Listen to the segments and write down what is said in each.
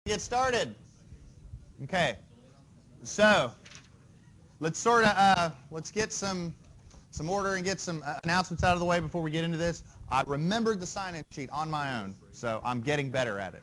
Get started. Okay, so let's let's get some order and get some announcements out of the way before we get into this. I remembered the sign-in sheet on my own, so I'm getting better at it.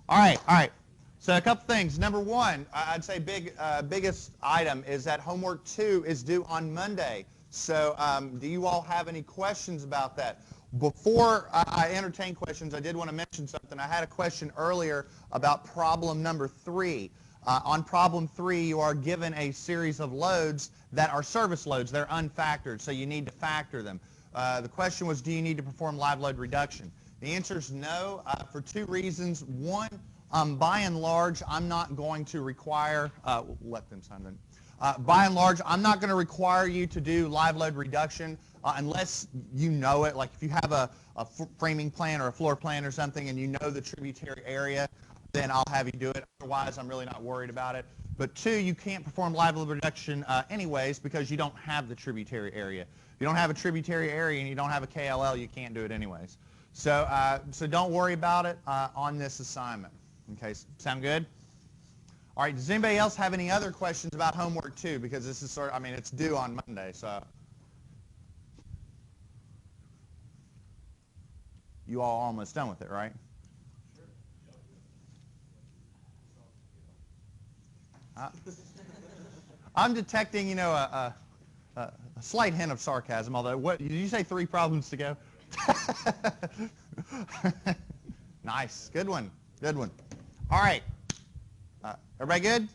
All right. So a couple things. Number one, I'd say biggest item is that homework 2 is due on Monday. So do you all have any questions about that? Before I entertain questions, I did want to mention something. I had a question earlier about problem number 3. On problem 3, you are given a series of loads that are service loads. They're unfactored, so you need to factor them. The question was, do you need to perform live load reduction? The answer is no, for 2 reasons. One, by and large, I'm not going to require, let them sign in. By and large, I'm not going to require you to do live load reduction unless you know it. Like if you have a framing plan or a floor plan or something and you know the tributary area, then I'll have you do it. Otherwise, I'm really not worried about it. But 2, you can't perform live load reduction anyways because you don't have the tributary area. If you don't have a tributary area and you don't have a KLL, you can't do it anyways. So don't worry about it on this assignment. Okay, sound good? All right, does anybody else have any other questions about homework 2? Because this is it's due on Monday, so. You all almost done with it, right? I'm detecting, a slight hint of sarcasm, although, what, did you say 3 problems to go? Nice, good one. All right. Everybody good?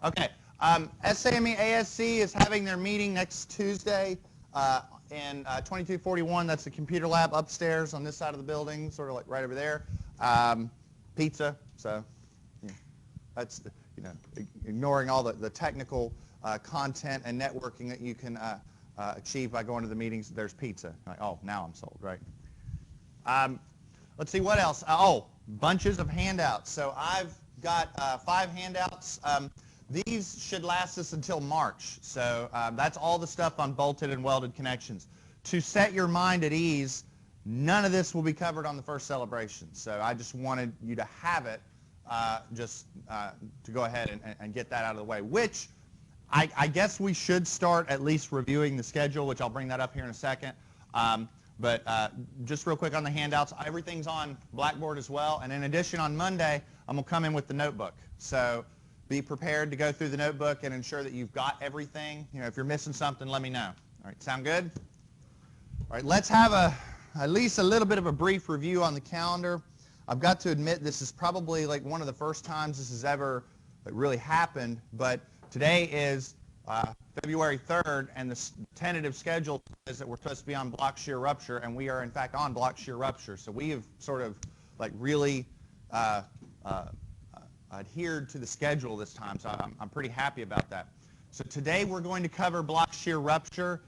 Okay. SAME ASC is having their meeting next Tuesday in 2241. That's the computer lab upstairs on this side of the building, sort of like right over there. Pizza, so yeah, that's, ignoring all the technical content and networking that you can achieve by going to the meetings, there's pizza. Like, oh, now I'm sold, right? Let's see, what else? Bunches of handouts. So I've got 5 handouts. These should last us until March. So that's all the stuff on bolted and welded connections. To set your mind at ease, none of this will be covered on the first celebration. So I just wanted you to have it to go ahead and get that out of the way, which I guess we should start at least reviewing the schedule, which I'll bring that up here in a second. But just real quick on the handouts, everything's on Blackboard as well. And in addition, on Monday, I'm going to come in with the notebook. So be prepared to go through the notebook and ensure that you've got everything. If you're missing something, let me know. All right, sound good? All right, let's have at least a little bit of a brief review on the calendar. I've got to admit this is probably like one of the first times this has ever really happened, but today is February 3rd, and the tentative schedule is that we're supposed to be on block shear rupture, and we are in fact on block shear rupture. So we have sort of really adhered to the schedule this time, so I'm pretty happy about that. So today we're going to cover block shear rupture.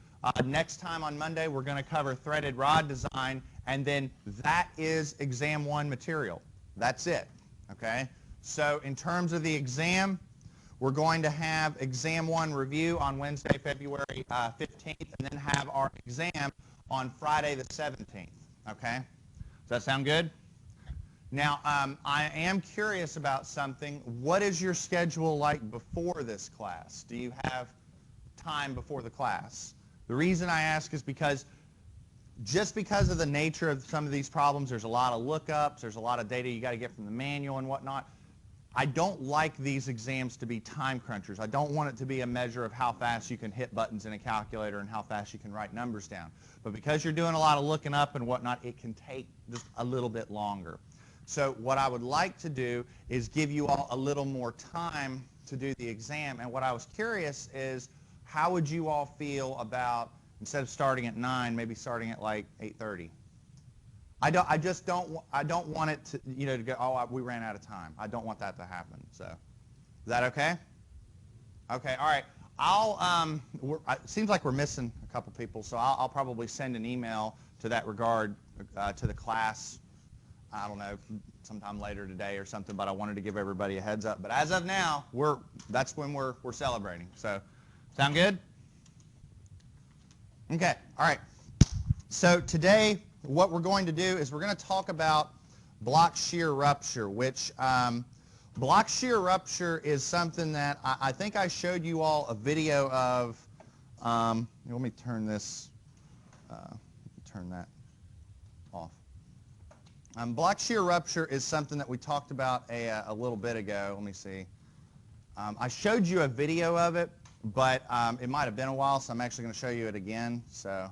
Next time on Monday we're going to cover threaded rod design, and then that is exam 1 material. That's it, okay? So in terms of the exam, we're going to have exam 1 review on Wednesday, February 15th, and then have our exam on Friday the 17th, okay? Does that sound good? Now, I am curious about something. What is your schedule like before this class? Do you have time before the class? The reason I ask is because just because of the nature of some of these problems, there's a lot of lookups, there's a lot of data you got to get from the manual and whatnot. I don't like these exams to be time crunchers. I don't want it to be a measure of how fast you can hit buttons in a calculator and how fast you can write numbers down. But because you're doing a lot of looking up and whatnot, it can take just a little bit longer. So what I would like to do is give you all a little more time to do the exam. And what I was curious is, how would you all feel about, instead of starting at 9, maybe starting at like 8:30? I don't want it to, to go, oh, we ran out of time. I don't want that to happen. So, is that okay? Okay, all right. It seems like we're missing a couple people, so I'll probably send an email to that regard to the class, I don't know, sometime later today or something, but I wanted to give everybody a heads up. But as of now, that's when we're celebrating. So, sound good? Okay, all right. So today, what we're going to do is we're going to talk about block shear rupture, which block shear rupture is something that I think I showed you all a video of. Let me turn this, turn that off. Block shear rupture is something that we talked about a little bit ago. Let me see. I showed you a video of it, but it might have been a while, so I'm actually going to show you it again. So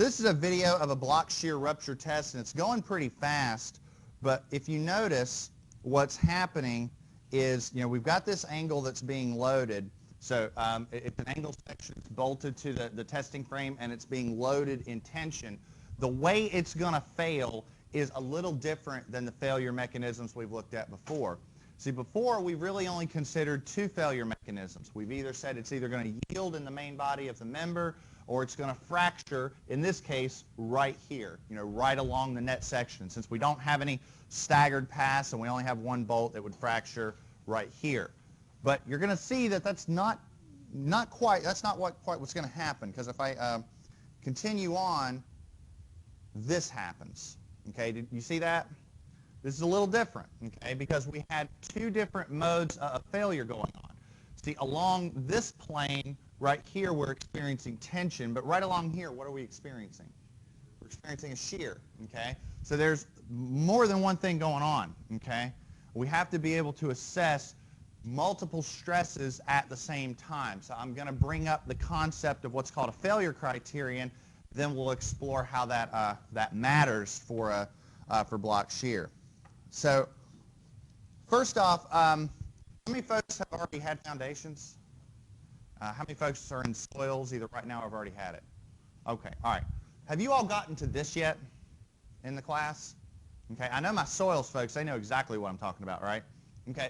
this is a video of a block shear rupture test, and it's going pretty fast. But if you notice, what's happening is, we've got this angle that's being loaded. So it's an angle section. It's bolted to the testing frame, and it's being loaded in tension. The way it's going to fail is a little different than the failure mechanisms we've looked at before. See, before we've really only considered two failure mechanisms. We've either said it's either going to yield in the main body of the member, or it's going to fracture, in this case, right here, right along the net section. Since we don't have any staggered pass and we only have one bolt, it would fracture right here. But you're going to see that that's not quite what's going to happen, because if I continue on, this happens. Okay, did you see that? This is a little different, okay, because we had two different modes of failure going on. See, along this plane right here, we're experiencing tension, but right along here, what are we experiencing? We're experiencing a shear, okay? So there's more than one thing going on, okay? We have to be able to assess multiple stresses at the same time. So I'm going to bring up the concept of what's called a failure criterion, then we'll explore how that matters for block shear. So first off, how many folks have already had foundations? How many folks are in soils either right now or have already had it? Okay, all right. Have you all gotten to this yet in the class? Okay, I know my soils folks, they know exactly what I'm talking about, right? Okay,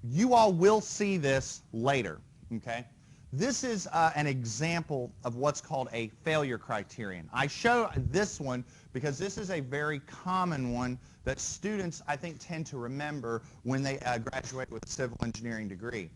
you all will see this later, okay? This is an example of what's called a failure criterion. I show this one because this is a very common one that students, I think, tend to remember when they graduate with a civil engineering degree.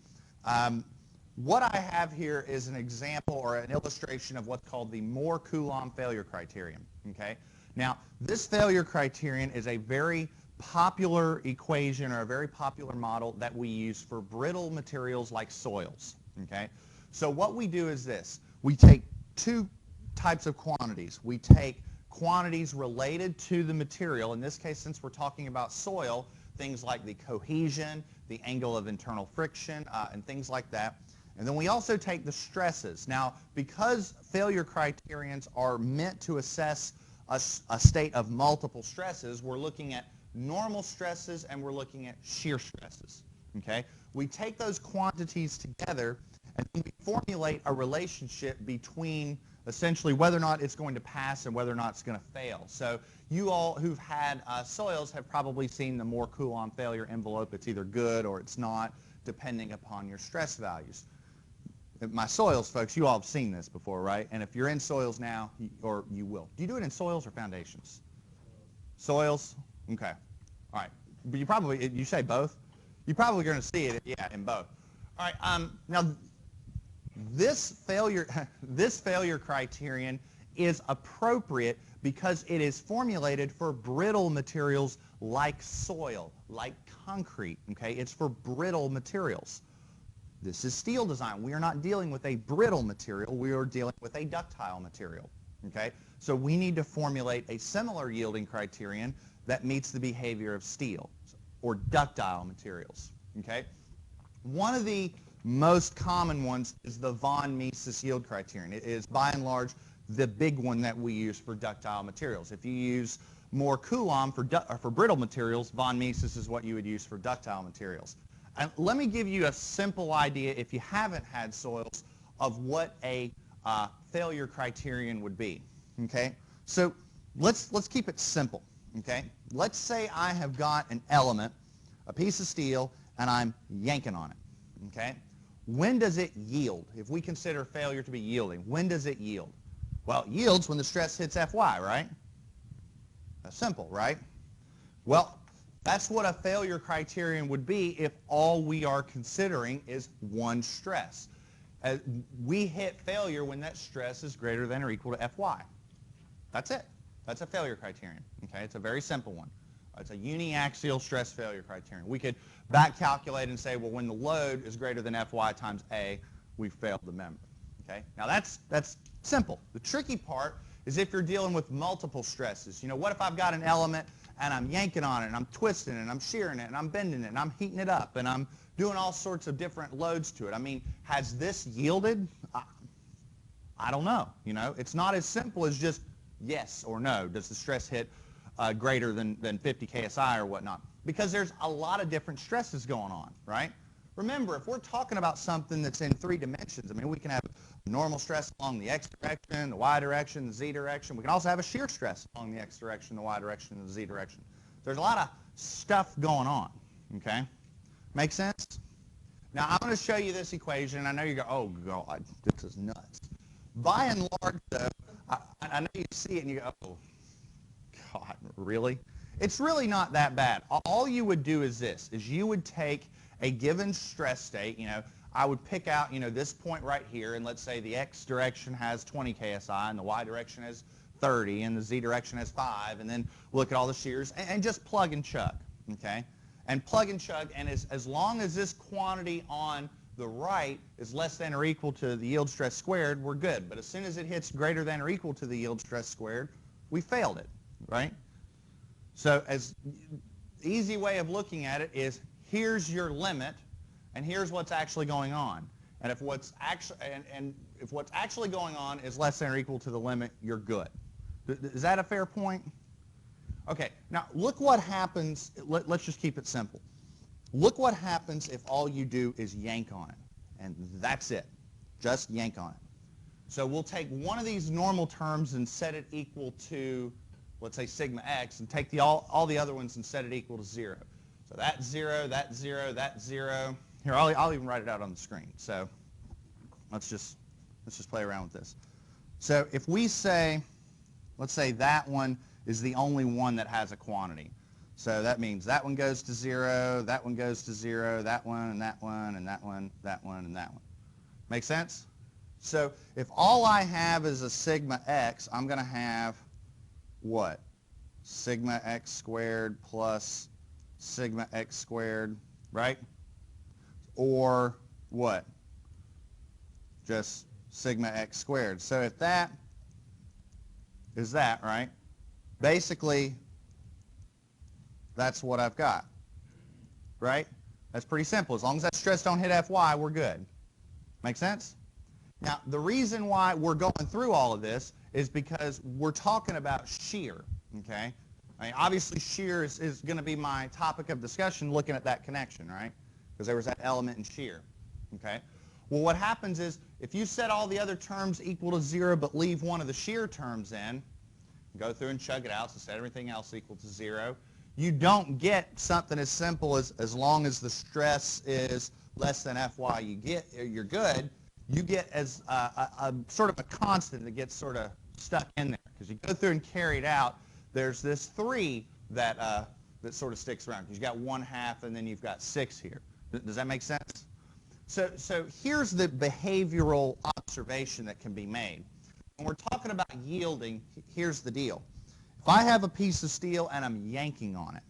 What I have here is an example or an illustration of what's called the Moore-Coulomb failure criterion. Okay? Now, this failure criterion is a very popular equation or a very popular model that we use for brittle materials like soils. Okay? So what we do is this. We take two types of quantities. We take quantities related to the material. In this case, since we're talking about soil, things like the cohesion, the angle of internal friction, and things like that. And then we also take the stresses. Now, because failure criterions are meant to assess a state of multiple stresses, we're looking at normal stresses and we're looking at shear stresses. Okay? We take those quantities together and then we formulate a relationship between essentially whether or not it's going to pass and whether or not it's going to fail. So you all who've had soils have probably seen the Moore-Coulomb failure envelope. It's either good or it's not, depending upon your stress values. My soils folks, you all have seen this before, right? And if you're in soils now, or you will. Do you do it in soils or foundations? Soils? Okay. All right. But you say both? You're probably going to see it, yeah, in both. All right. Now, this failure criterion is appropriate because it is formulated for brittle materials like soil, like concrete. Okay? It's for brittle materials. This is steel design. We are not dealing with a brittle material. We are dealing with a ductile material. Okay? So we need to formulate a similar yielding criterion that meets the behavior of steel or ductile materials. Okay? One of the most common ones is the von Mises yield criterion. It is, by and large, the big one that we use for ductile materials. If you use Moore-Coulomb for brittle materials, von Mises is what you would use for ductile materials. And let me give you a simple idea, if you haven't had soils, of what a failure criterion would be. Okay? So let's keep it simple. Okay? Let's say I have got an element, a piece of steel, and I'm yanking on it. Okay? When does it yield? If we consider failure to be yielding, when does it yield? Well, it yields when the stress hits Fy, right? That's simple, right? Well, that's what a failure criterion would be if all we are considering is one stress. We hit failure when that stress is greater than or equal to Fy. That's it. That's a failure criterion. Okay, it's a very simple one. It's a uniaxial stress failure criterion. We could back calculate and say, well, when the load is greater than Fy times A, we failed the member. Okay, now that's simple. The tricky part is if you're dealing with multiple stresses. You know, what if I've got an element and I'm yanking on it and I'm twisting it and I'm shearing it and I'm bending it and I'm heating it up and I'm doing all sorts of different loads to it? I mean, has this yielded? I don't know. You know, it's not as simple as just yes or no. Does the stress hit greater than 50 KSI or whatnot? Because there's a lot of different stresses going on, right? Remember, if we're talking about something that's in 3 dimensions, I mean, we can have normal stress along the x direction, the y direction, the z direction. We can also have a shear stress along the x direction, the y direction, and the z direction. There's a lot of stuff going on, okay? Make sense? Now, I'm going to show you this equation, and I know you go, oh, God, this is nuts. By and large, though, I know you see it and you go, oh, God, really? It's really not that bad. All you would do is this, is you would take a given stress state, you know, I would pick out, you know, this point right here, and let's say the x direction has 20 KSI, and the y direction has 30, and the z direction has 5, and then look at all the shears, and just plug and chug, okay? And plug and chug, and as long as this quantity on the right is less than or equal to the yield stress squared, we're good. But as soon as it hits greater than or equal to the yield stress squared, we failed it, right? So as easy way of looking at it is, here's your limit, and here's what's actually going on. And if what's actually going on is less than or equal to the limit, you're good. Is that a fair point? Okay, now look what happens. Let's just keep it simple. Look what happens if all you do is yank on it, and that's it. Just yank on it. So we'll take one of these normal terms and set it equal to, let's say, sigma x, and take all the other ones and set it equal to 0. So that's 0, that's 0, that's 0. Here, I'll even write it out on the screen. So let's just play around with this. So if we say, let's say that one is the only one that has a quantity. So that means that one goes to 0, that one goes to 0, that one, and that one, and that one, that one, and that one. Make sense? So if all I have is a sigma x, I'm going to have what? Sigma x squared plus sigma x squared, right? Or what? Just sigma x squared. So if that is that, right? Basically, that's what I've got, right? That's pretty simple. As long as that stress don't hit Fy, we're good. Make sense? Now, the reason why we're going through all of this is because we're talking about shear, okay? I mean, obviously, shear is going to be my topic of discussion looking at that connection, right? Because there was that element in shear, okay? Well, what happens is if you set all the other terms equal to 0 but leave one of the shear terms in, go through and chug it out, so set everything else equal to 0, you don't get something as simple as long as the stress is less than Fy, you're good. You get as a sort of a constant that gets sort of stuck in there. Because you go through and carry it out, there's this 3 that sort of sticks around. Because you've got 1/2 and then you've got 6 here. Does that make sense? So here's the behavioral observation that can be made. When we're talking about yielding, here's the deal. If I have a piece of steel and I'm yanking on it,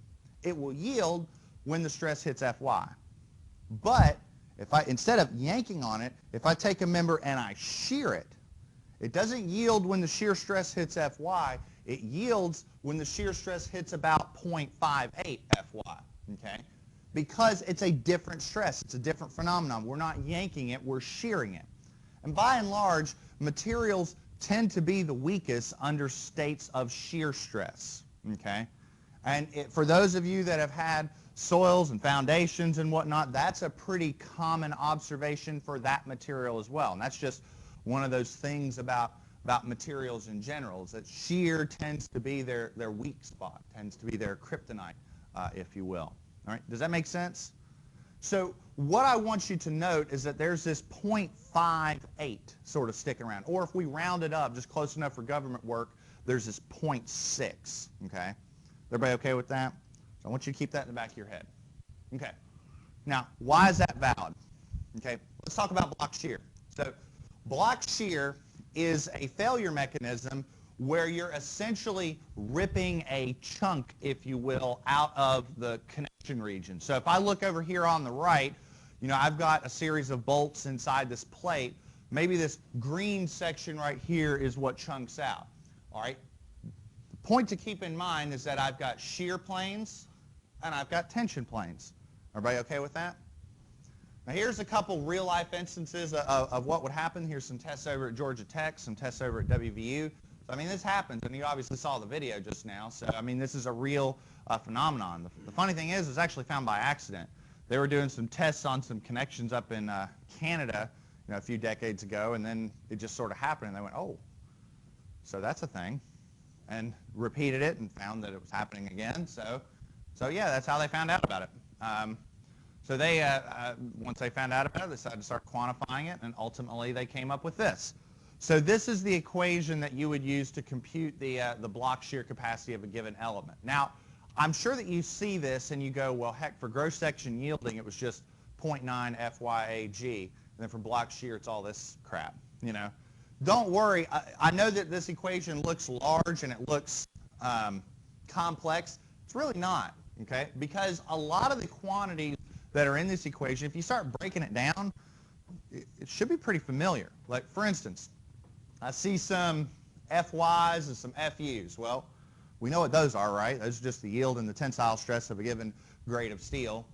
it will yield when the stress hits Fy. But if instead of yanking on it, if I take a member and I shear it, it doesn't yield when the shear stress hits Fy. It yields when the shear stress hits about 0.58 Fy, okay? Because it's a different stress. It's a different phenomenon. We're not yanking it, we're shearing it. And by and large, materials tend to be the weakest under states of shear stress, okay? And for those of you that have had soils and foundations and whatnot, that's a pretty common observation for that material as well. And that's just one of those things about materials in general, is that shear tends to be their weak spot, tends to be their kryptonite, if you will. All right, does that make sense? So what I want you to note is that there's this 0.58 sort of sticking around. Or if we round it up just close enough for government work, there's this 0.6, okay? Everybody okay with that? So I want you to keep that in the back of your head. Okay. Now, why is that valid? Okay, let's talk about block shear. So block shear is a failure mechanism where you're essentially ripping a chunk, if you will, out of the connection region. So if I look over here on the right, you know, I've got a series of bolts inside this plate. Maybe this green section right here is what chunks out. All right. The point to keep in mind is that I've got shear planes and I've got tension planes. Everybody okay with that? Now here's a couple real-life instances of what would happen. Here's some tests over at Georgia Tech, some tests over at WVU. So, I mean, this happens, and you obviously saw the video just now. So, I mean, this is a real phenomenon. The funny thing is, it's actually found by accident. They were doing some tests on some connections up in Canada, you know, a few decades ago, and then it just sort of happened, and they went, oh, so that's a thing, and repeated it and found that it was happening again. So yeah, that's how they found out about it. So they, once they found out about it, they decided to start quantifying it, and ultimately they came up with this. So this is the equation that you would use to compute the block shear capacity of a given element. Now, I'm sure that you see this and you go, well, heck, for gross section yielding, it was just 0.9 FYAG, and then for block shear, it's all this crap, you know. Don't worry. I know that this equation looks large and it looks complex. It's really not, okay, because a lot of the quantities that are in this equation, if you start breaking it down, it should be pretty familiar. Like, for instance, I see some FYs and some FUs. Well, we know what those are, right? Those are just the yield and the tensile stress of a given grade of steel.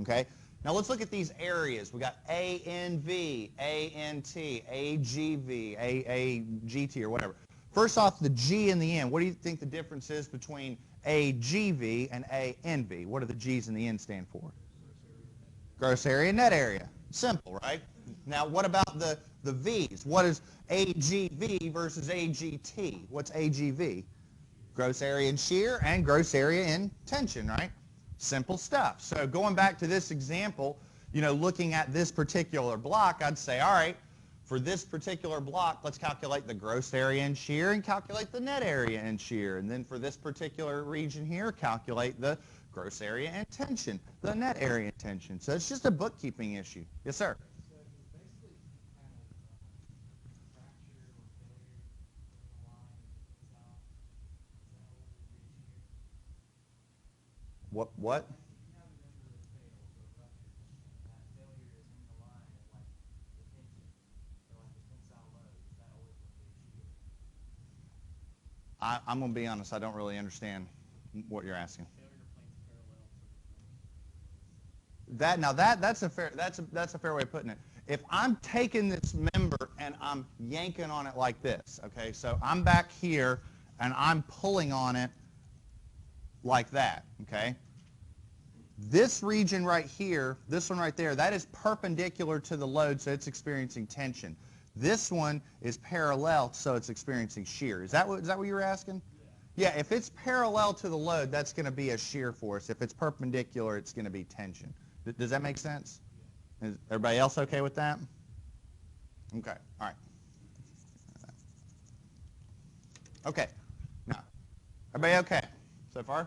Okay? Now let's look at these areas. We got ANV, ANT, AGV, AGT, or whatever. First off, the G in the end. What do you think the difference is between AGV and ANV? What do the G's and the N stand for? Gross area, net area. Simple, right? Now, what about the V's? What is AGV versus AGT? What's AGV? Gross area in shear and gross area in tension, right? Simple stuff. So going back to this example, you know, looking at this particular block, I'd say, all right, for this particular block, let's calculate the gross area in shear and calculate the net area in shear. And then for this particular region here, calculate the gross area and tension, the net area and tension. So it's just a bookkeeping issue. Yes, sir? So it's basically kind of fracture or failure in the line itself. Is that what we reach here? What? Like if you have a member that fails or ruptures, and that failure is in the line at like the tension or like the tensile load, is that always what they shear? I'm going to be honest, I don't really understand what you're asking. That's a fair way of putting it. If I'm taking this member and I'm yanking on it like this, okay, so I'm back here and I'm pulling on it like that, okay. This region right here, this one right there, that is perpendicular to the load, so it's experiencing tension. This one is parallel, so it's experiencing shear. Is that what you were asking? Yeah, if it's parallel to the load, that's going to be a shear force. If it's perpendicular, it's going to be tension. Does that make sense? Is everybody else okay with that? Okay, all right. Okay, now, everybody okay so far?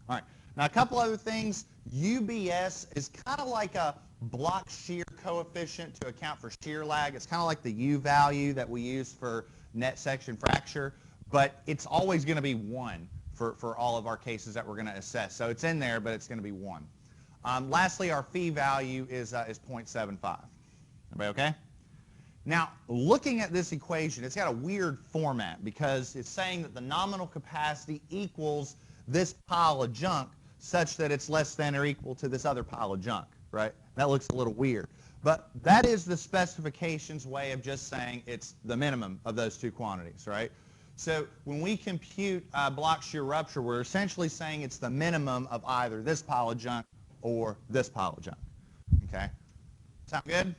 All right, now a couple other things. UBS is kind of like a block shear coefficient to account for shear lag. It's kind of like the U value that we use for net section fracture, but it's always going to be 1 for all of our cases that we're going to assess. So it's in there, but it's going to be 1. Lastly, our phi value is 0.75. Everybody okay? Now, looking at this equation, it's got a weird format because it's saying that the nominal capacity equals this pile of junk such that it's less than or equal to this other pile of junk, right? That looks a little weird. But that is the specifications way of just saying it's the minimum of those two quantities, right? So when we compute block shear rupture, we're essentially saying it's the minimum of either this pile of junk or this pile of junk, okay? Sound good?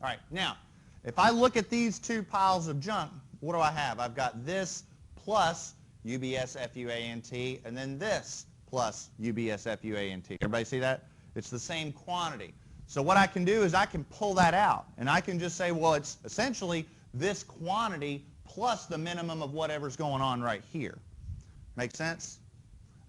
All right, now, if I look at these two piles of junk, what do I have? I've got this plus UBS FUANT, and then this plus UBS FUANT. Everybody see that? It's the same quantity. So what I can do is I can pull that out, and I can just say, well, it's essentially this quantity plus the minimum of whatever's going on right here. Make sense?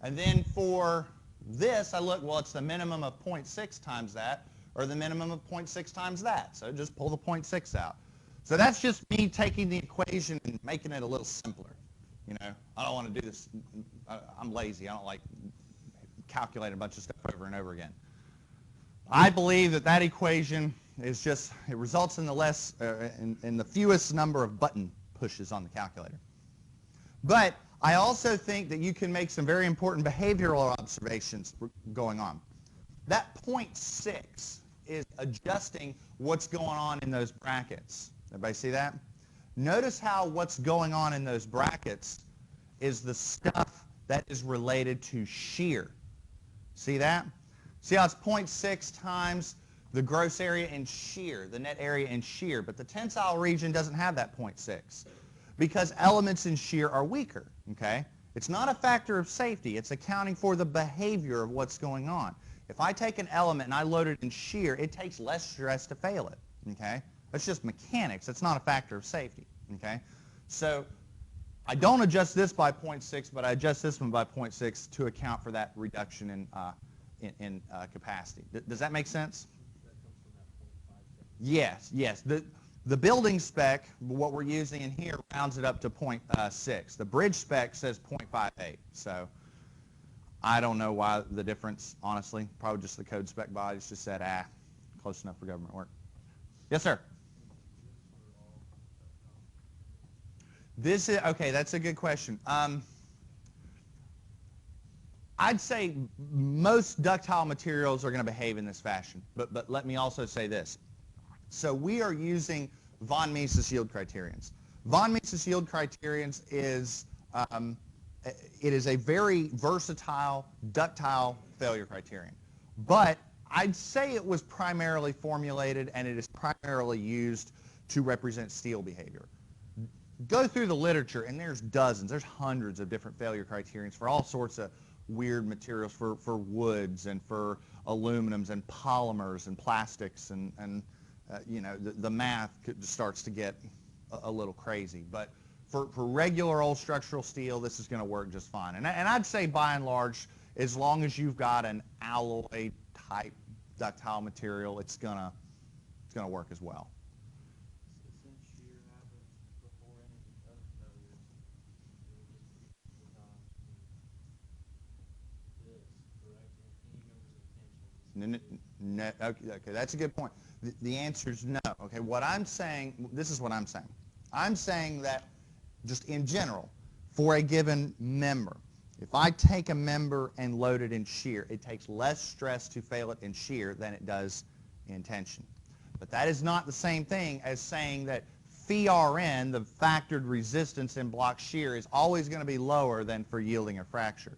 And then for this, I look, well, it's the minimum of 0.6 times that, or the minimum of 0.6 times that. So just pull the 0.6 out. So that's just me taking the equation and making it a little simpler. You know, I don't want to do this. I'm lazy. I don't like calculating a bunch of stuff over and over again. I believe that that equation is just, it results in the less, in the fewest number of button pushes on the calculator. But I also think that you can make some very important behavioral observations going on. That 0.6 is adjusting what's going on in those brackets. Everybody see that? Notice how what's going on in those brackets is the stuff that is related to shear. See that? See how it's 0.6 times the gross area in shear, the net area in shear, but the tensile region doesn't have that 0.6 because elements in shear are weaker, okay? It's not a factor of safety. It's accounting for the behavior of what's going on. If I take an element and I load it in shear, it takes less stress to fail it, okay? That's just mechanics. It's not a factor of safety, okay? So I don't adjust this by 0.6, but I adjust this one by 0.6 to account for that reduction in capacity. Does that make sense? Yes, yes. The building spec, what we're using in here, rounds it up to 0.6. The bridge spec says 0.58. So I don't know why the difference, honestly. Probably just the code spec bodies just said, close enough for government work. Yes, sir. This is, okay, that's a good question. I'd say most ductile materials are going to behave in this fashion, but let me also say this. So we are using von Mises yield criterions. Von Mises yield criterions is, it is a very versatile ductile failure criterion. But I'd say it was primarily formulated and it is primarily used to represent steel behavior. Go through the literature and there's dozens, there's hundreds of different failure criterions for all sorts of weird materials, for woods and for aluminums and polymers and plastics and you know, the math starts to get a little crazy. But for regular old structural steel, this is going to work just fine. And I'd say by and large, as long as you've got an alloy type ductile material, it's gonna work as well. So since shear happens before any other failures, it would just be designed to this, correct? Any members of tension. No, okay, that's a good point. The answer is no. Okay, what I'm saying, this is what I'm saying. I'm saying that just in general, for a given member, if I take a member and load it in shear, it takes less stress to fail it in shear than it does in tension. But that is not the same thing as saying that phi-RN, the factored resistance in block shear, is always going to be lower than for yielding or fracture.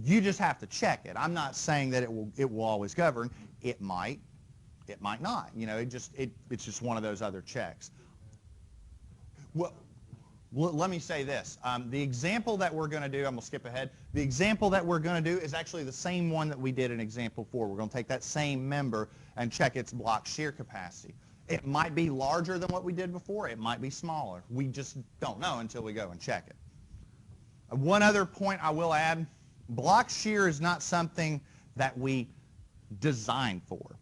You just have to check it. I'm not saying that it will always govern. It might not. You know, it's just one of those other checks. Well, let me say this. The example that we're going to do, I'm going to skip ahead. The example that we're going to do is actually the same one that we did in example 4. We're going to take that same member and check its block shear capacity. It might be larger than what we did before. It might be smaller. We just don't know until we go and check it. One other point I will add, block shear is not something that we designed for.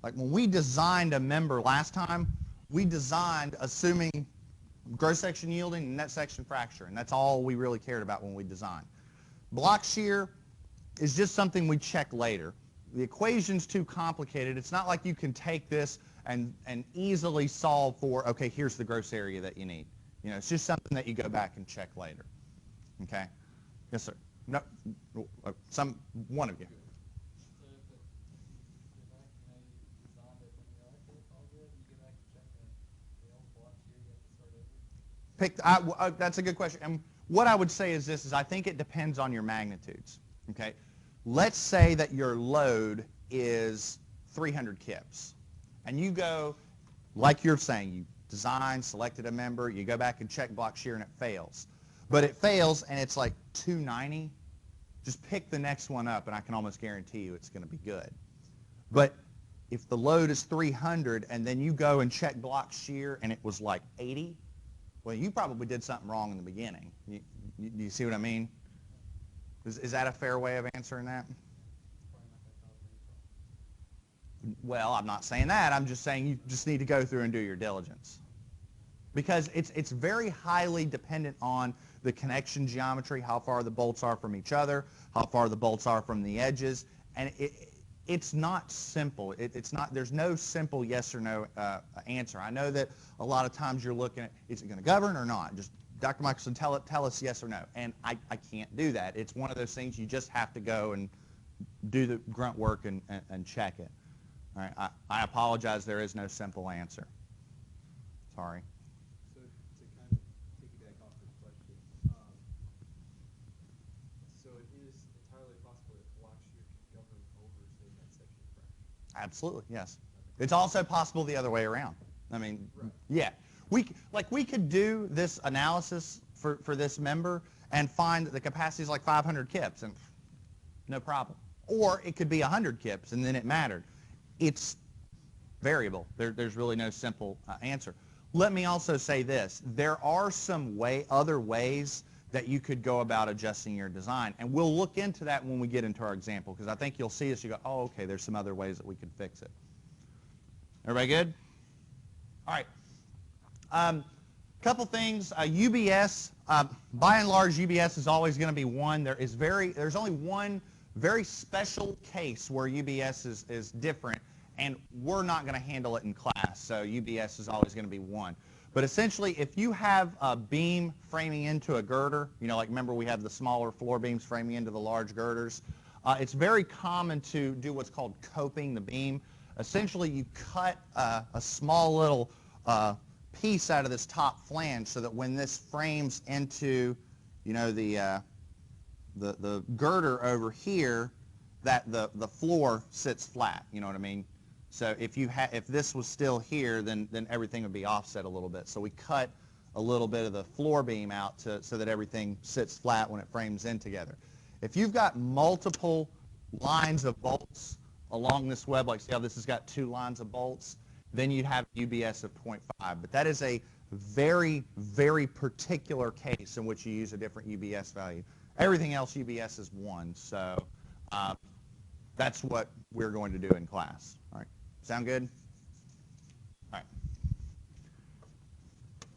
Like when we designed a member last time, we designed assuming gross section yielding and net section fracture, and that's all we really cared about when we designed. Block shear is just something we check later. The equation's too complicated. It's not like you can take this and easily solve for, okay, here's the gross area that you need. You know, it's just something that you go back and check later. Okay? Yes, sir. No, one of you. So if you go back, you know, you designed it when you're like, okay, it's all good, and you go back and check the old block shear, you have to start over? That's a good question. And what I would say is this, is I think it depends on your magnitudes. Okay? Let's say that your load is 300 kips. And you go, like you're saying, you designed, selected a member, you go back and check block shear and it fails. But it fails and it's like 290. Just pick the next one up and I can almost guarantee you it's going to be good. But if the load is 300 and then you go and check block shear and it was like 80, well, you probably did something wrong in the beginning. You see what I mean? Is that a fair way of answering that? Well, I'm not saying that. I'm just saying you just need to go through and do your diligence. Because it's very highly dependent on the connection geometry, how far the bolts are from each other, how far the bolts are from the edges, and it's not simple. It's not. There's no simple yes or no answer. I know that a lot of times you're looking at, is it going to govern or not? Just Dr. Michelson, tell us yes or no, and I can't do that. It's one of those things you just have to go and do the grunt work and check it. All right. I apologize. There is no simple answer. Sorry. So to kind of piggyback off your question, so it is entirely possible that block shear can govern over, say, that section fracture. Absolutely, yes. It's also possible the other way around. I mean, right. Yeah. We could do this analysis for this member and find that the capacity is like 500 kips, and no problem. Or it could be 100 kips, and then it mattered. It's variable. There's really no simple answer. Let me also say this. There are some other ways that you could go about adjusting your design, and we'll look into that when we get into our example, because I think you'll see this, you go, oh, okay, there's some other ways that we could fix it. Everybody good? All right. Couple things. UBS, by and large, UBS is always going to be one. There's only one very special case where UBS is different, and we're not going to handle it in class, so UBS is always going to be one. But essentially, if you have a beam framing into a girder, like remember we have the smaller floor beams framing into the large girders, it's very common to do what's called coping the beam. Essentially, you cut a small little piece out of this top flange so that when this frames into, the girder over here, that the floor sits flat. You know what I mean? So if this was still here, then everything would be offset a little bit. So we cut a little bit of the floor beam out so that everything sits flat when it frames in together. If you've got multiple lines of bolts along this web, like see how this has got 2 lines of bolts, then you'd have UBS of 0.5. But that is a very, very particular case in which you use a different UBS value. Everything else, UBS is 1. So that's what we're going to do in class. All right. Sound good? All right.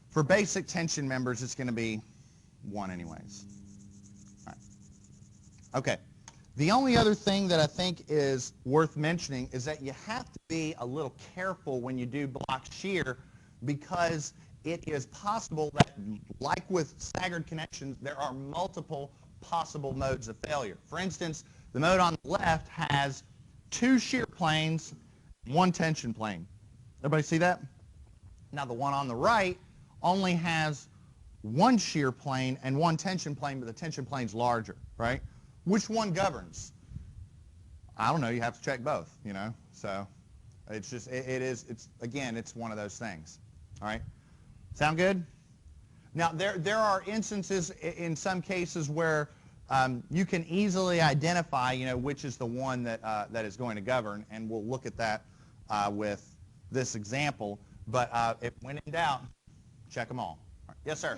For basic tension members, it's going to be 1 anyways. All right. Okay. The only other thing that I think is worth mentioning is that you have to be a little careful when you do block shear, because it is possible that, like with staggered connections, there are multiple possible modes of failure. For instance, the mode on the left has 2 shear planes, 1 tension plane. Everybody see that? Now the one on the right only has 1 shear plane and 1 tension plane, but the tension plane's larger, right? Which one governs? I don't know. You have to check both, So it's just, again, it's one of those things. All right? Sound good? Now, there are instances in some cases where you can easily identify, which is the one that is going to govern, and we'll look at that with this example. But if when in doubt, check them all. All right. Yes, sir?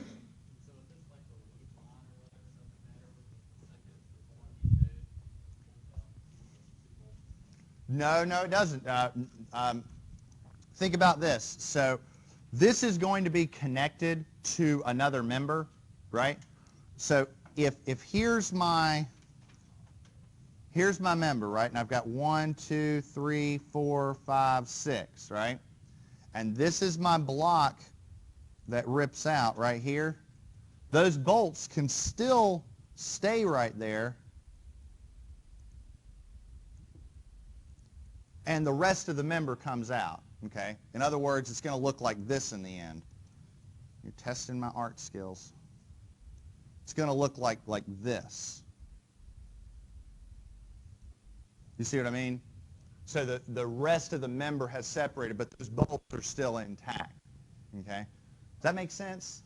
No, it doesn't. Think about this. So this is going to be connected to another member, right? So if here's my member, right? And I've got 1, 2, 3, 4, 5, 6, right? And this is my block that rips out right here. Those bolts can still stay right there, and the rest of the member comes out, okay? In other words, it's going to look like this in the end. You're testing my art skills. It's going to look like this. You see what I mean? So the rest of the member has separated, but those bolts are still intact, okay? Does that make sense?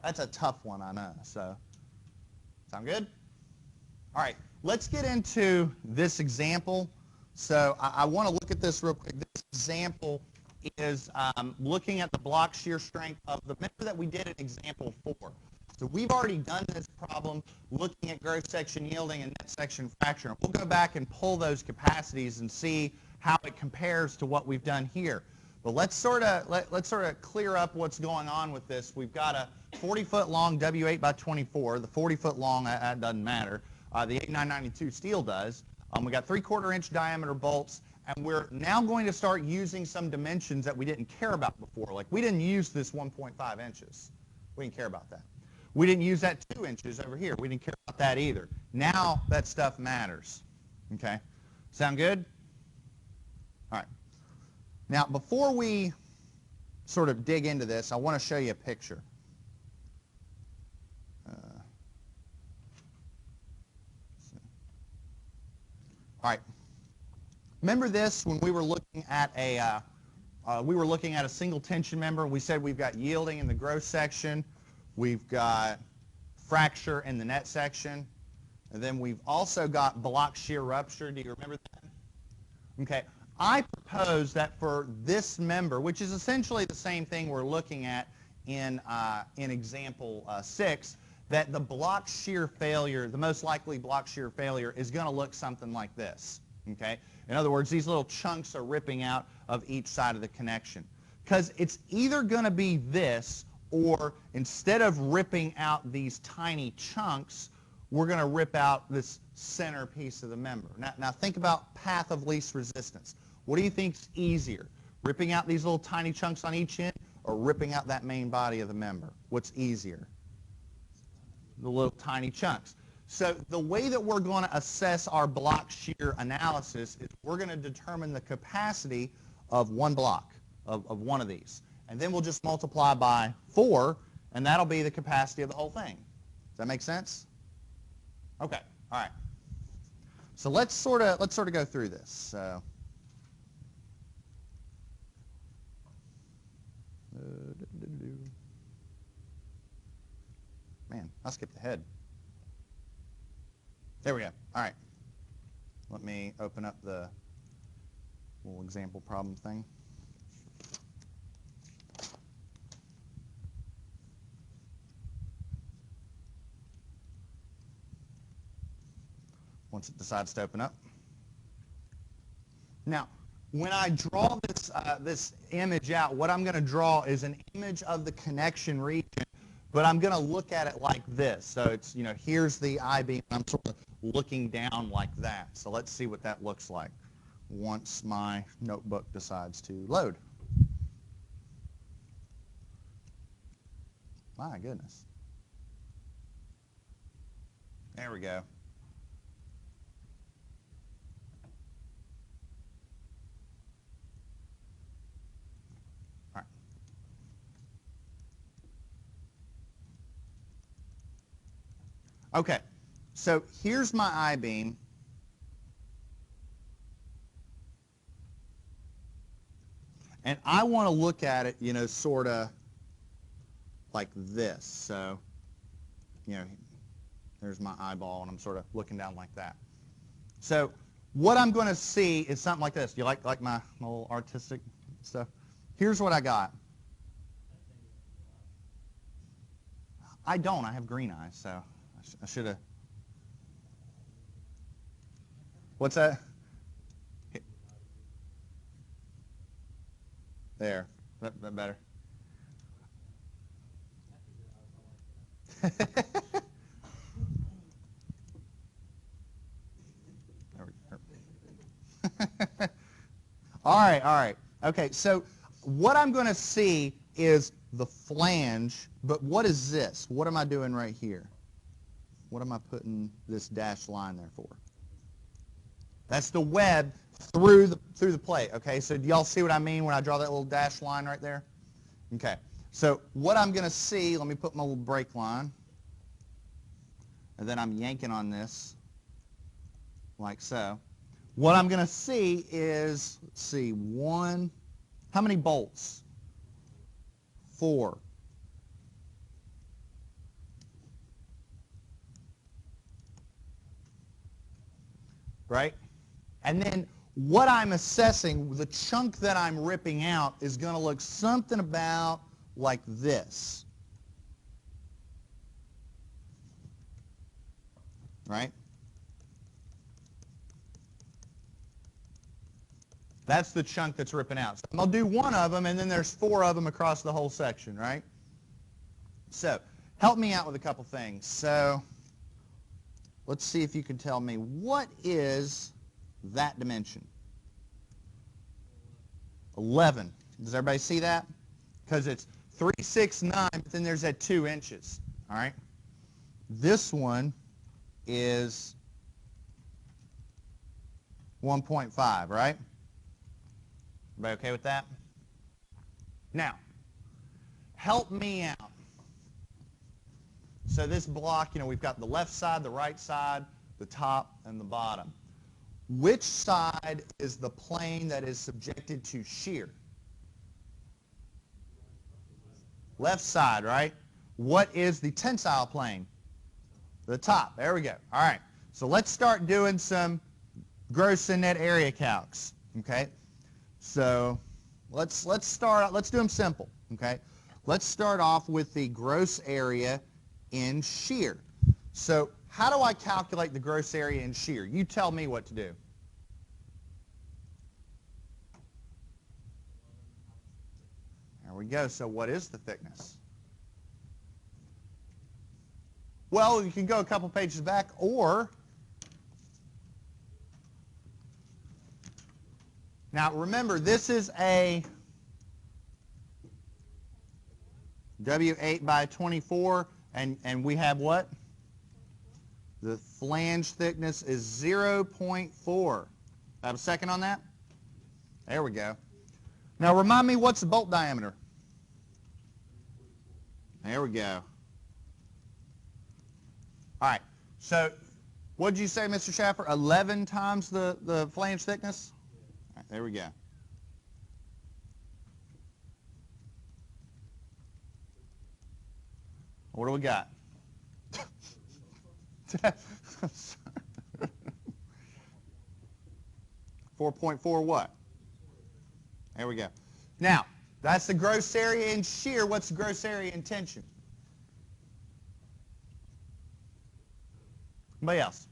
That's a tough one, I know. So, sound good? All right, let's get into this example. So I want to look at this real quick. This example is looking at the block shear strength of the member that we did in example 4. So we've already done this problem looking at gross section yielding and net section fracture. We'll go back and pull those capacities and see how it compares to what we've done here. But let's sort of clear up what's going on with this. We've got a 40-foot long W8 by 24. The 40-foot long, that doesn't matter. The 8992 steel does. We got 3/4 inch diameter bolts, and we're now going to start using some dimensions that we didn't care about before. Like, we didn't use this 1.5 inches. We didn't care about that. We didn't use that 2 inches over here. We didn't care about that either. Now that stuff matters. Okay? Sound good? All right. Now, before we sort of dig into this, I want to show you a picture. All right. Remember this when we were looking at a single tension member? We said we've got yielding in the gross section, we've got fracture in the net section, and then we've also got block shear rupture. Do you remember that? Okay. I propose that for this member, which is essentially the same thing we're looking at in example 6, that the block shear failure, the most likely block shear failure, is going to look something like this. Okay? In other words, these little chunks are ripping out of each side of the connection. Because it's either going to be this, or instead of ripping out these tiny chunks, we're going to rip out this center piece of the member. Now think about path of least resistance. What do you think's easier? Ripping out these little tiny chunks on each end, or ripping out that main body of the member? What's easier? The little tiny chunks. So the way that we're going to assess our block shear analysis is we're going to determine the capacity of one block, of one of these. And then we'll just multiply by 4, and that'll be the capacity of the whole thing. Does that make sense? Okay. All right. So let's sort of go through this. So man, I skipped ahead. There we go. All right. Let me open up the little example problem thing. Once it decides to open up. Now, when I draw this image out, what I'm going to draw is an image of the connection region, but I'm going to look at it like this. So it's, here's the I-beam, and I'm sort of looking down like that. So let's see what that looks like once my notebook decides to load. My goodness. There we go. Okay, so here's my I-beam. And I want to look at it, sort of like this. So, there's my eyeball, and I'm sort of looking down like that. So what I'm going to see is something like this. Do you like my little artistic stuff? Here's what I got. I don't. I have green eyes, so I should have. What's that? There. That better. All right. Okay, so what I'm going to see is the flange, but what is this? What am I doing right here? What am I putting this dashed line there for? That's the web through the plate, okay? So do y'all see what I mean when I draw that little dashed line right there? Okay, so what I'm going to see, let me put my little break line, and then I'm yanking on this like so. What I'm going to see is, let's see, 1, how many bolts? 4. Right? And then what I'm assessing, the chunk that I'm ripping out, is going to look something about like this. Right? That's the chunk that's ripping out. So I'll do one of them, and then there's 4 of them across the whole section, right? So help me out with a couple things. So let's see if you can tell me, what is that dimension? 11. Does everybody see that? Because it's 3, 6, 9, but then there's that 2 inches. All right? This one is 1.5, right? Everybody okay with that? Now, help me out. So this block, we've got the left side, the right side, the top, and the bottom. Which side is the plane that is subjected to shear? Left side, right? What is the tensile plane? The top. There we go. All right. So let's start doing some gross and net area calcs. Okay. So let's start. Let's do them simple. Okay. Let's start off with the gross area in shear. So how do I calculate the gross area in shear? You tell me what to do. There we go. So what is the thickness? Well, you can go a couple pages back, or now remember, this is a W8 by 24, and we have what? The flange thickness is 0.4. Have a second on that? There we go. Now remind me, what's the bolt diameter? There we go. All right. So what did you say, Mr. Schaffer? 11 times the flange thickness? All right, there we go. What do we got? 4.4 what? There we go. Now, that's the gross area in shear. What's the gross area in tension? Anybody else?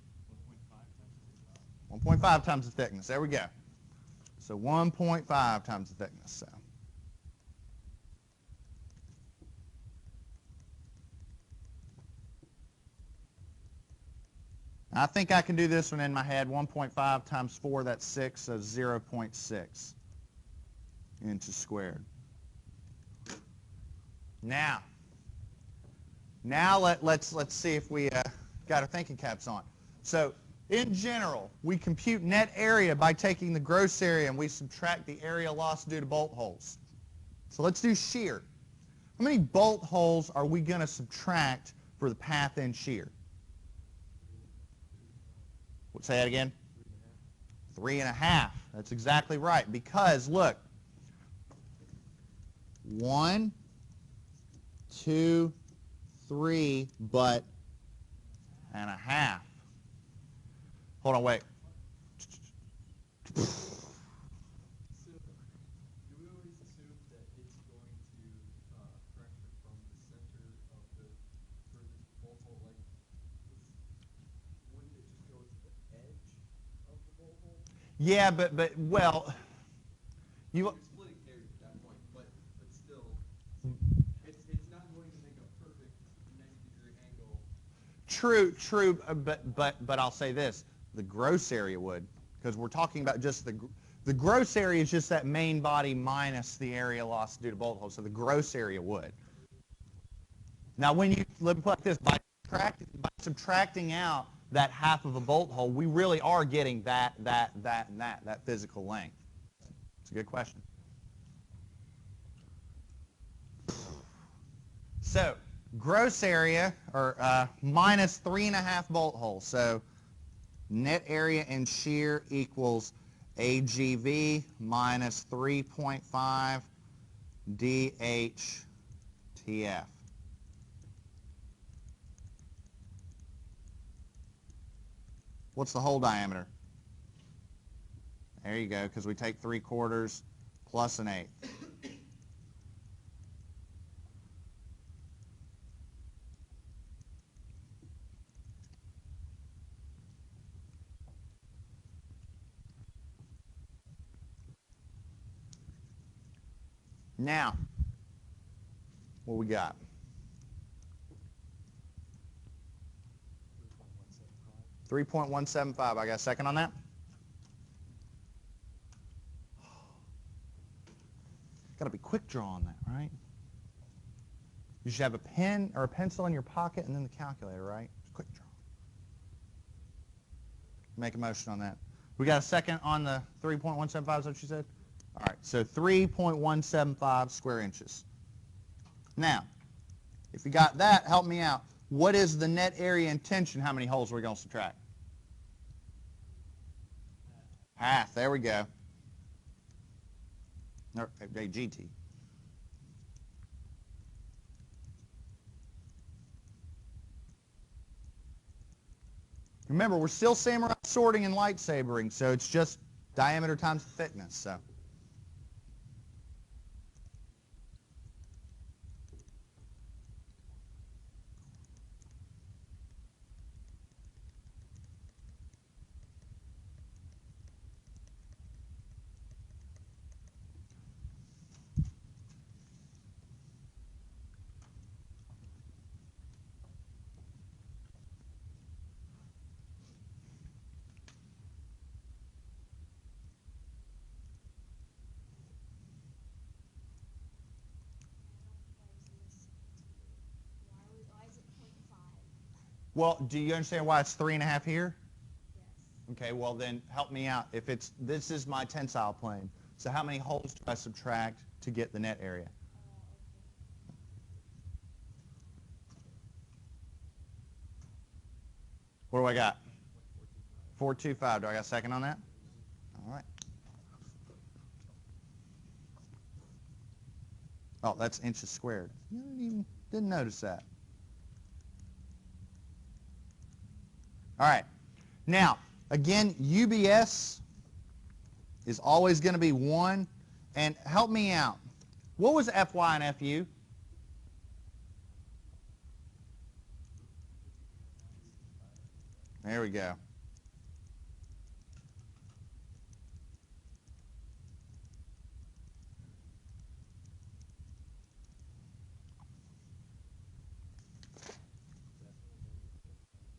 1.5 times the thickness. There we go. So 1.5 times the thickness. So. I think I can do this one in my head. 1.5 times 4, that's 6, so 0.6 inches squared. Now let's see if we got our thinking caps on. So in general, we compute net area by taking the gross area and we subtract the area lost due to bolt holes. So let's do shear. How many bolt holes are we going to subtract for the path in shear? Say that again. 3.5. That's exactly right. Because look, 1, 2, 3, but and a half. Hold on, wait. So, do we always assume that it's going to fracture from the center of the furthest bolt hole? Like, wouldn't it just go to the edge of the bolt hole? Yeah, but well, You're splitting hairs at that point, but still, it's not going to make a perfect 90-degree angle. true, but I'll say this: the gross area would, because we're talking about just the gross area is just that main body minus the area lost due to bolt holes. So the gross area would. Now, when you let me put it like this, by subtracting out that half of a bolt hole, we really are getting that physical length. It's a good question. So gross area, or minus 3.5 bolt holes. So net area in shear equals AGV minus 3.5 DHTF. What's the hole diameter? There you go, because we take 3/4 plus 1/8. Now, what we got? 3.175. I got a second on that? Got to be quick draw on that, right? You should have a pen or a pencil in your pocket and then the calculator, right? Quick draw. Make a motion on that. We got a second on the 3.175, is that what you said? All right, so 3.175 square inches. Now, if you got that, help me out. What is the net area in tension? How many holes are we going to subtract? Half. There we go. GT. Remember, we're still samurai sorting and lightsabering, so it's just diameter times thickness. So. Well, do you understand why it's 3.5 here? Yes. Okay, well then help me out. If it's, this is my tensile plane, so how many holes do I subtract to get the net area? Okay. What do I got? 425. Do I got a second on that? All right. Oh, that's inches squared. Didn't notice that. All right. Now, again, UBS is always going to be 1. And help me out. What was FY and FU? There we go.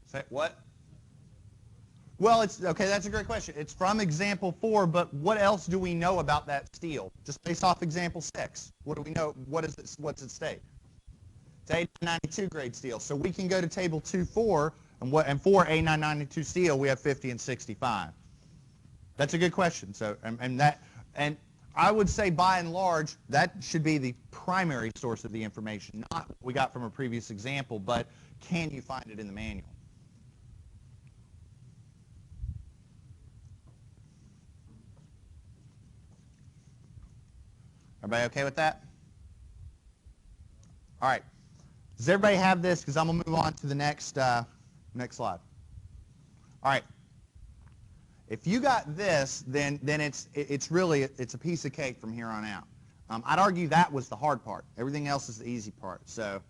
Say what? Well, it's okay. That's a great question. It's from example 4, but what else do we know about that steel? Just based off example 6, what do we know? What is it? What's it state? It's A992 grade steel. So we can go to table 2.4, and for A992 steel, we have 50 and 65. That's a good question. So and I would say by and large that should be the primary source of the information, not what we got from a previous example, but can you find it in the manual? Everybody okay with that? All right. Does everybody have this? Because I'm going to move on to the next slide. All right. If you got this, then it's really a piece of cake from here on out. I'd argue that was the hard part. Everything else is the easy part. So.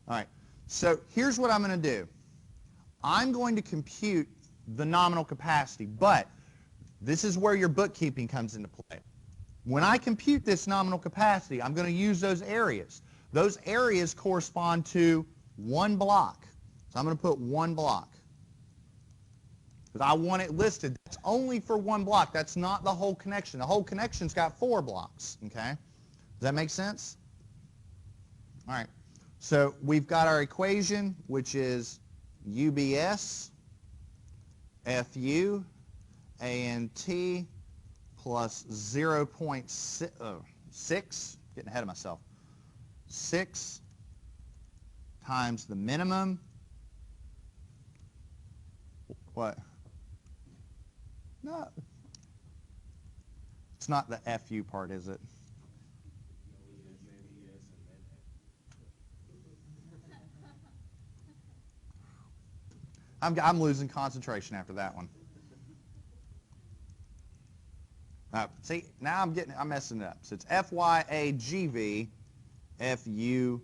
All right. So here's what I'm going to do. I'm going to compute the nominal capacity, but this is where your bookkeeping comes into play. When I compute this nominal capacity, I'm going to use those areas. Those areas correspond to 1 block. So I'm going to put 1 block. Because I want it listed. That's only for 1 block. That's not the whole connection. The whole connection's got 4 blocks. Okay? Does that make sense? All right. So we've got our equation, which is UBS, FU, ANT plus 0.6, getting ahead of myself, 6 times the minimum. What? No. It's not the FU part, is it? I'm losing concentration after that one. See, now I'm messing it up. So it's FYAGV, FUANV.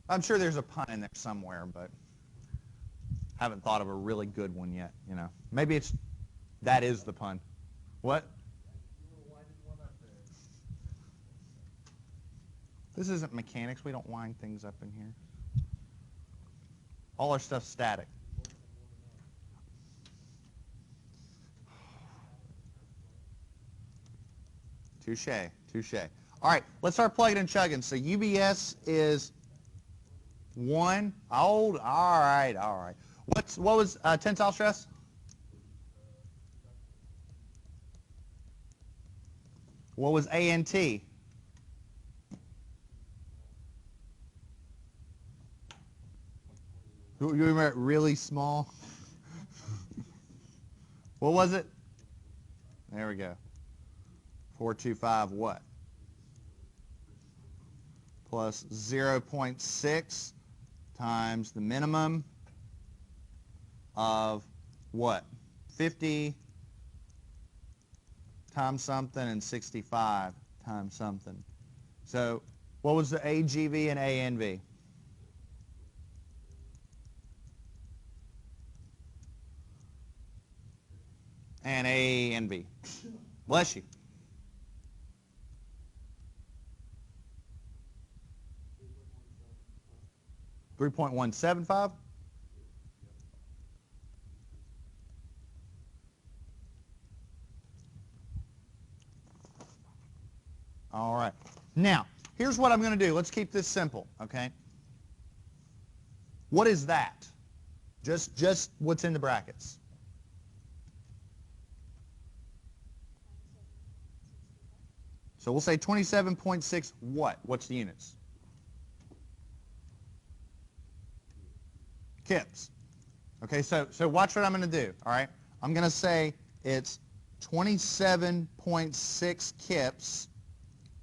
I'm sure there's a pun in there somewhere, but haven't thought of a really good one yet, you know. Maybe that is the pun. What? You were winding one up there. This isn't mechanics. We don't wind things up in here. All our stuff's static. Touche, touche. All right, let's start plugging and chugging. So UBS is 1. Old. All right, all right. What was tensile stress? What was ANT? You remember it really small? What was it? There we go. 425 what? Plus 0.6 times the minimum of what? 50 times something and 65 times something. So what was the AGV and ANV? And ANV. Bless you. 3.175? All right. Now, here's what I'm going to do. Let's keep this simple, okay? What is that? Just what's in the brackets. So we'll say 27.6 what? What's the units? Kips. Okay, so watch what I'm going to do, all right? I'm going to say it's 27.6 kips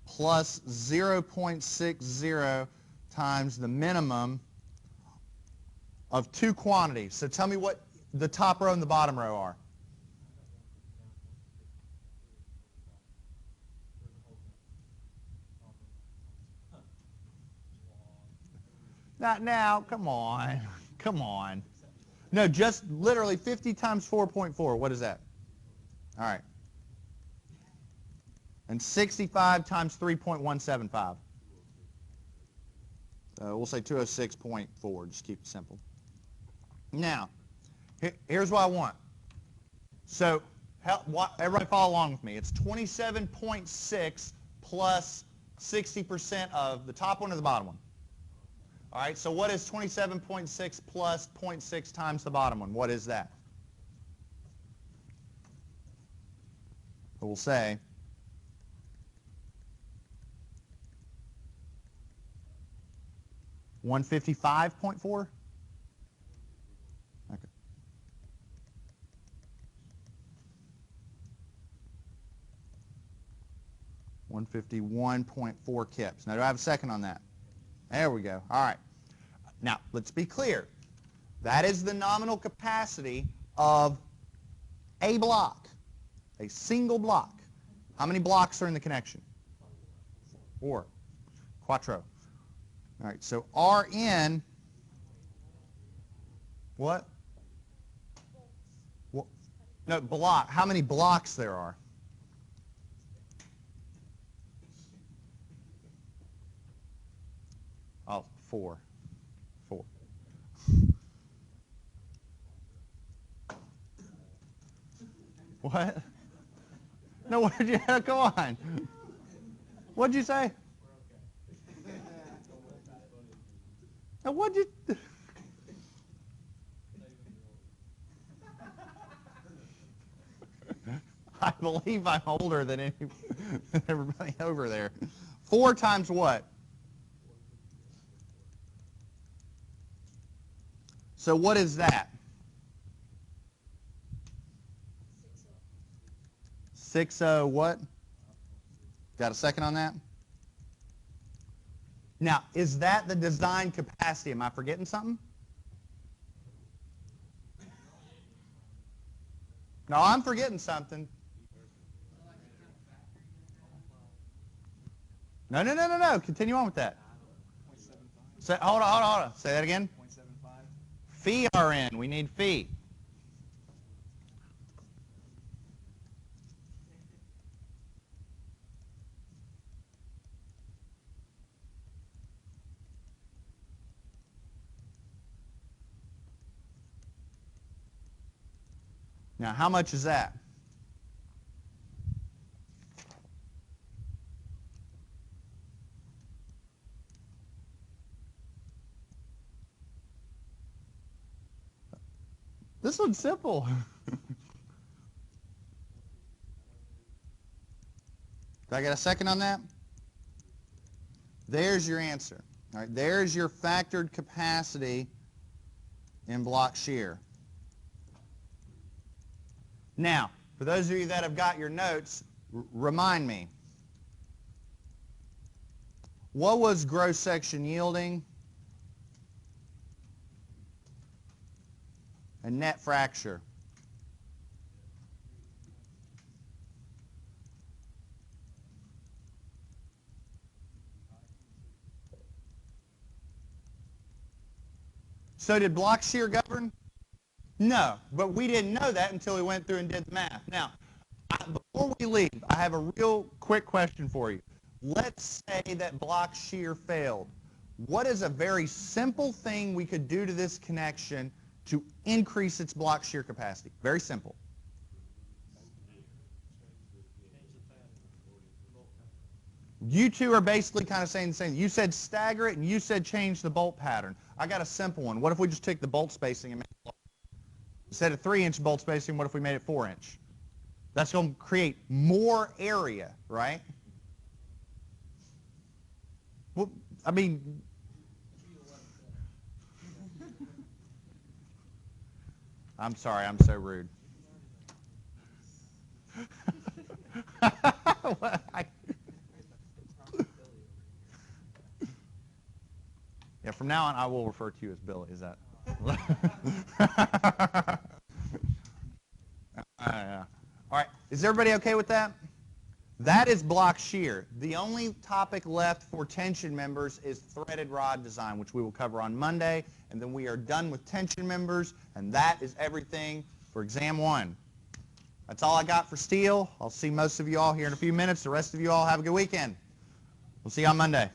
plus 0.60 times the minimum of two quantities. So tell me what the top row and the bottom row are. Not now, come on. Come on. No, just literally 50 times 4.4. What is that? All right. And 65 times 3.175. So we'll say 206.4. Just keep it simple. Now, here's what I want. So everybody follow along with me. It's 27.6 plus 60% of the top one or the bottom one. All right, so what is 27.6 plus 0.6 times the bottom one? What is that? So we'll say 155.4? Okay. $151.4 kips. Now, do I have a second on that? There we go. All right. Now, let's be clear. That is the nominal capacity of a block, a single block. How many blocks are in the connection? 4. Quattro. All right, so Rn, what? No, block. How many blocks there are? Oh, 4. 4. What? No, what did you, come on. What'd you say? Now, what'd you, I believe I'm older than everybody over there. 4 times what? So what is that? 60 what? Got a second on that? Now, is that the design capacity? Am I forgetting something? No, I'm forgetting something. No. Continue on with that. Hold on. Say that again. 0.75. Phi RN. We need phi. Now, how much is that? This one's simple. Did I get a second on that? There's your answer. All right, there's your factored capacity in block shear. Now, for those of you that have got your notes, remind me. What was gross section yielding and net fracture? So did block shear govern? No, but we didn't know that until we went through and did the math. Now, before we leave, I have a real quick question for you. Let's say that block shear failed. What is a very simple thing we could do to this connection to increase its block shear capacity? Very simple. You two are basically kind of saying the same. You said stagger it, and you said change the bolt pattern. I got a simple one. What if we just took the bolt spacing and made it instead of 3-inch bolt spacing, what if we made it 4-inch? That's going to create more area, right? Well, I mean, I'm sorry, I'm so rude. Yeah, from now on, I will refer to you as Billy. Is that? Yeah. All right. Is everybody okay with that? That is block shear. The only topic left for tension members is threaded rod design, which we will cover on Monday, and then we are done with tension members, and that is everything for exam 1. That's all I got for steel. I'll see most of you all here in a few minutes. The rest of you all have a good weekend. We'll see you on Monday.